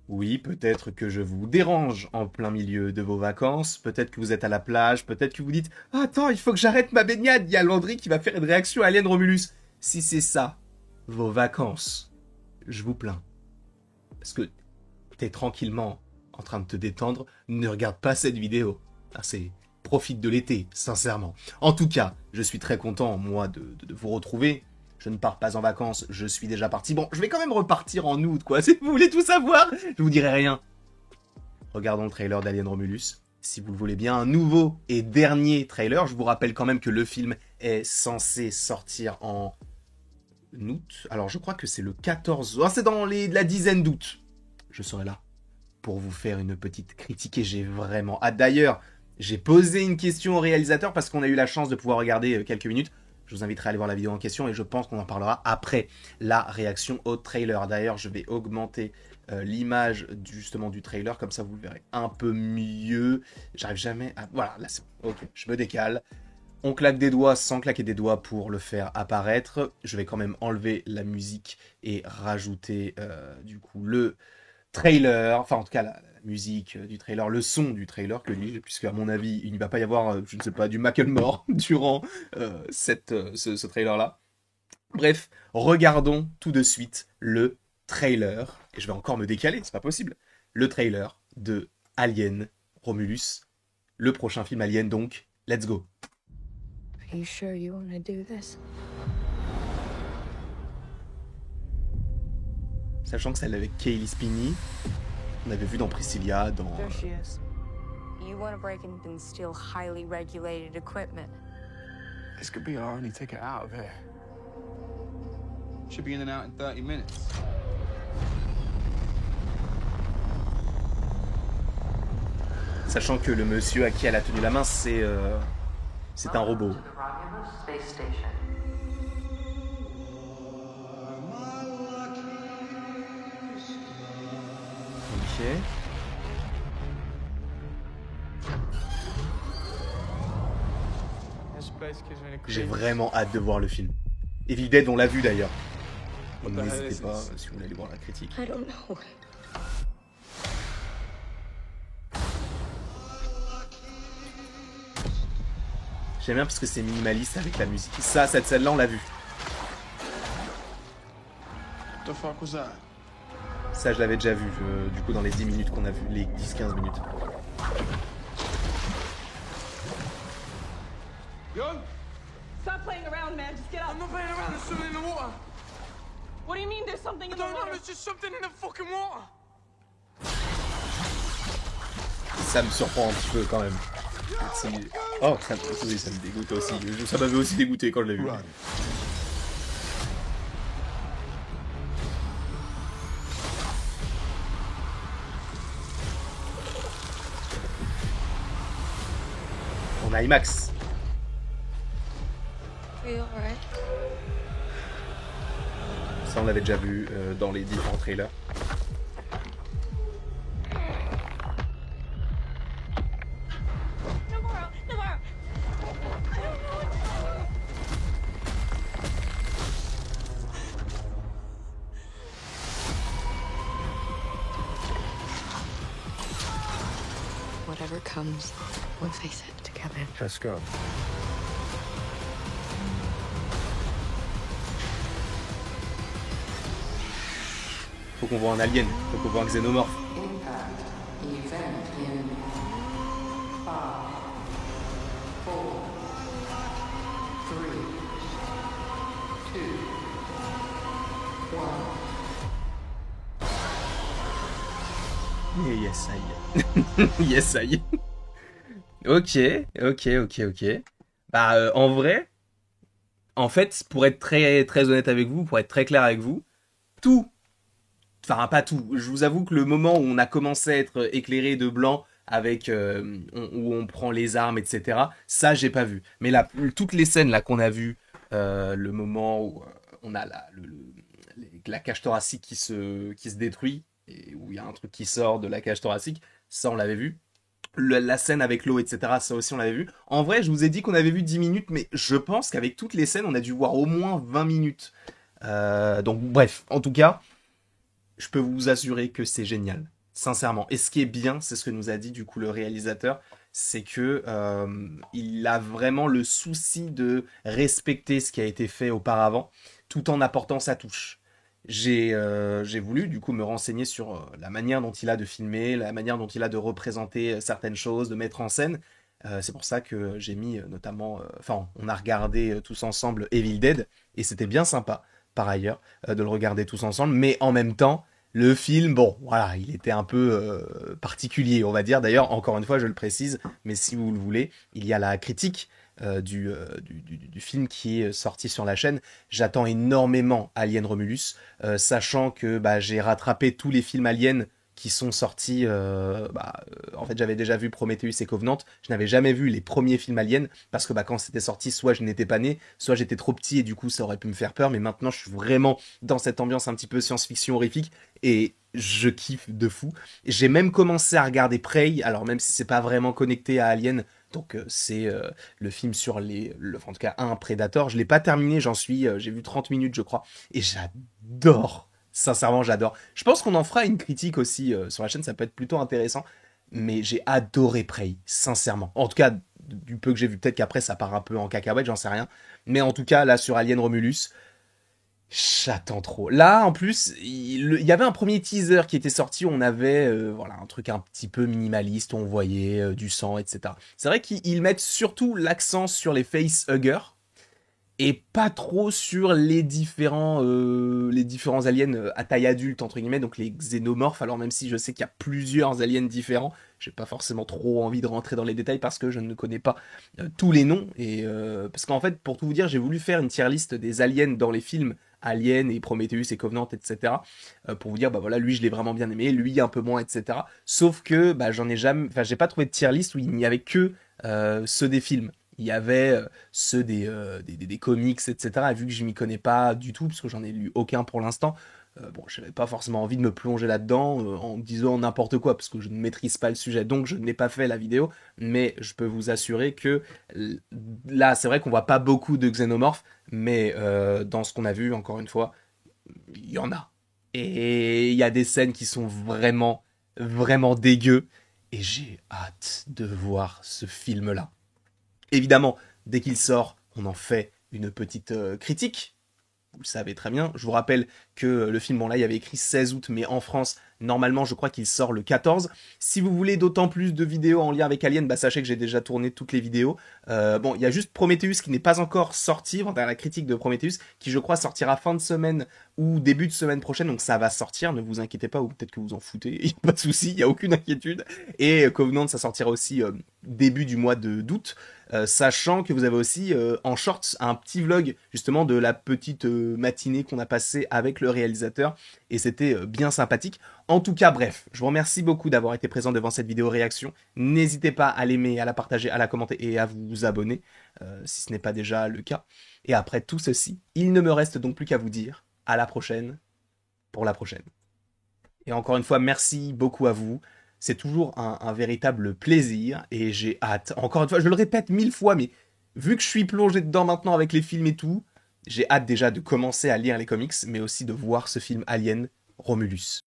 Oui, peut-être que je vous dérange en plein milieu de vos vacances, peut-être que vous êtes à la plage, peut-être que vous dites «Ah, attends, il faut que j'arrête ma baignade, il y a Landry qui va faire une réaction à Alien Romulus». Si c'est ça, vos vacances, je vous plains. Parce que t'es tranquillement en train de te détendre, ne regarde pas cette vidéo. Ah, c'est profite de l'été, sincèrement. En tout cas, je suis très content, moi, de vous retrouver. Je ne pars pas en vacances, je suis déjà parti. Bon, je vais quand même repartir en août, quoi. Si vous voulez tout savoir, je vous dirai rien. Regardons le trailer d'Alien Romulus. Si vous le voulez bien, un nouveau et dernier trailer. Je vous rappelle quand même que le film est censé sortir en août. Alors, je crois que c'est le 14... Ah, c'est dans la dizaine d'août. Je serai là pour vous faire une petite critique et j'ai vraiment hâte. D'ailleurs, j'ai posé une question au réalisateur parce qu'on a eu la chance de pouvoir regarder quelques minutes. Je vous inviterai à aller voir la vidéo en question et je pense qu'on en parlera après la réaction au trailer. D'ailleurs, je vais augmenter l'image justement du trailer, comme ça vous le verrez un peu mieux. J'arrive jamais à... Voilà, là c'est bon. Ok, je me décale. On claque des doigts sans claquer des doigts pour le faire apparaître. Je vais quand même enlever la musique et rajouter du coup le trailer, enfin en tout cas la musique du trailer, le son du trailer, que dis-je, puisque à mon avis il n'y va pas y avoir, je ne sais pas, du Macklemore durant ce trailer-là. Bref, regardons tout de suite le trailer, et je vais encore me décaler, c'est pas possible, le trailer de Alien Romulus, le prochain film Alien donc, let's go. Are you sure you want to do this? Sachant que celle avec Kaylee Spinney, on avait vu dans Priscilla, dans... There she is. You want to break in and steal highly regulated equipment. This could be our only ticket out of here. Should be in and out in 30 minutes. Sachant que le monsieur à qui elle a tenu la main, c'est un robot. Ok. J'ai vraiment hâte de voir le film. Evil Dead, on l'a vu d'ailleurs. N'hésitez pas si vous voulez aller voir la critique. I don't know. J'aime bien parce que c'est minimaliste avec la musique. Ça, cette scène-là, on l'a vu. What the fuck was that? Ça, je l'avais déjà vu, du coup, dans les 10 minutes qu'on a vu, les 10-15 minutes. Yo! Stop playing around, man. Just get up. I'm not playing around, there's something in the water. What do you mean there's something I in the don't know, water? there's just something in the fucking water. Ça me surprend un petit peu quand même. Oh, oui, ça me dégoûte aussi. Ça m'avait aussi dégoûté quand je l'ai vu. En IMAX. Are you alright? Ça, on l'avait déjà vu dans les différents trailers. Navarro, Navarro. I don't know what to do. Whatever comes, we'll face it together. Let's go. Faut qu'on voit un alien, faut qu'on voit un xénomorphe. Et yes, ça y est. Yes, ça y est. Ok. Bah, en vrai, en fait, pour être très, très honnête avec vous, pour être très clair avec vous, tout, enfin pas tout, je vous avoue que le moment où on a commencé à être éclairé de blanc avec où on prend les armes, etc., ça j'ai pas vu. Mais là, toutes les scènes là qu'on a vues, le moment où on a la cage thoracique qui se détruit, et où il y a un truc qui sort de la cage thoracique, ça on l'avait vu. La scène avec l'eau, etc., ça aussi on l'avait vu. En vrai, je vous ai dit qu'on avait vu 10 minutes, mais je pense qu'avec toutes les scènes, on a dû voir au moins 20 minutes. Donc bref, en tout cas, je peux vous assurer que c'est génial. sincèrement. Et ce qui est bien, c'est ce que nous a dit du coup le réalisateur, c'est que il a vraiment le souci de respecter ce qui a été fait auparavant, tout en apportant sa touche. J'ai voulu du coup me renseigner sur la manière dont il a de filmer, la manière dont il a de représenter certaines choses, de mettre en scène. C'est pour ça que j'ai mis notamment, enfin, on a regardé tous ensemble Evil Dead et c'était bien sympa par ailleurs de le regarder tous ensemble, mais en même temps, le film, bon, voilà, il était un peu particulier, on va dire. D'ailleurs, encore une fois, je le précise, mais si vous le voulez, il y a la critique du film qui est sorti sur la chaîne. J'attends énormément Alien Romulus, sachant que bah, j'ai rattrapé tous les films Alien qui sont sortis. En fait, j'avais déjà vu Prometheus et Covenant. Je n'avais jamais vu les premiers films Alien parce que bah, quand c'était sorti, soit je n'étais pas né, soit j'étais trop petit et du coup ça aurait pu me faire peur. Mais maintenant, je suis vraiment dans cette ambiance un petit peu science-fiction horrifique et je kiffe de fou. J'ai même commencé à regarder Prey, alors même si c'est pas vraiment connecté à Alien. Donc c'est le film sur enfin, en tout cas un Predator. Je l'ai pas terminé, j'ai vu 30 minutes je crois. Et j'adore, sincèrement j'adore. Je pense qu'on en fera une critique aussi sur la chaîne, ça peut être plutôt intéressant. Mais j'ai adoré Prey, sincèrement. En tout cas, du peu que j'ai vu, peut-être qu'après ça part un peu en cacahuète, j'en sais rien. Mais en tout cas, là sur Alien Romulus, j'attends trop. Là, en plus, il y avait un premier teaser qui était sorti où on avait voilà, un truc un petit peu minimaliste, où on voyait du sang, etc. C'est vrai qu'ils mettent surtout l'accent sur les facehuggers et pas trop sur les différents aliens à taille adulte, entre guillemets, donc les xénomorphes. Alors même si je sais qu'il y a plusieurs aliens différents, j'ai pas forcément trop envie de rentrer dans les détails parce que je ne connais pas tous les noms. Et parce qu'en fait, pour tout vous dire, j'ai voulu faire une tier list des aliens dans les films Alien et Prometheus et Covenant, etc. Pour vous dire, bah voilà, lui je l'ai vraiment bien aimé, lui un peu moins, etc. Sauf que bah, j'ai pas trouvé de tier list où il n'y avait que ceux des films. Il y avait ceux des comics, etc. Et vu que je m'y connais pas du tout, parce que j'en ai lu aucun pour l'instant, bon, j'avais pas forcément envie de me plonger là-dedans en disant n'importe quoi, parce que je ne maîtrise pas le sujet, donc je n'ai pas fait la vidéo, mais je peux vous assurer que là, c'est vrai qu'on voit pas beaucoup de xénomorphes, mais dans ce qu'on a vu, encore une fois, il y en a. Et il y a des scènes qui sont vraiment, vraiment dégueu, et j'ai hâte de voir ce film-là. Évidemment, dès qu'il sort, on en fait une petite critique. Vous le savez très bien. Je vous rappelle que le film, bon là, il y avait écrit 16 août, mais en France, normalement, je crois qu'il sort le 14. Si vous voulez d'autant plus de vidéos en lien avec Alien, bah sachez que j'ai déjà tourné toutes les vidéos. Bon, il y a juste Prometheus qui n'est pas encore sorti, enfin la critique de Prometheus, qui je crois sortira fin de semaine ou début de semaine prochaine, donc ça va sortir, ne vous inquiétez pas, ou peut-être que vous en foutez, il n'y a pas de souci, il n'y a aucune inquiétude. Et Covenant, ça sortira aussi début du mois d'août. Sachant que vous avez aussi en shorts un petit vlog justement de la petite matinée qu'on a passée avec le réalisateur et c'était bien sympathique. En tout cas, bref, je vous remercie beaucoup d'avoir été présent devant cette vidéo réaction. N'hésitez pas à l'aimer, à la partager, à la commenter et à vous abonner si ce n'est pas déjà le cas. Et après tout ceci, il ne me reste donc plus qu'à vous dire à la prochaine pour la prochaine. Et encore une fois, merci beaucoup à vous. C'est toujours un véritable plaisir et j'ai hâte. Encore une fois, je le répète 1000 fois, mais vu que je suis plongé dedans maintenant avec les films et tout, j'ai hâte déjà de commencer à lire les comics, mais aussi de voir ce film Alien Romulus.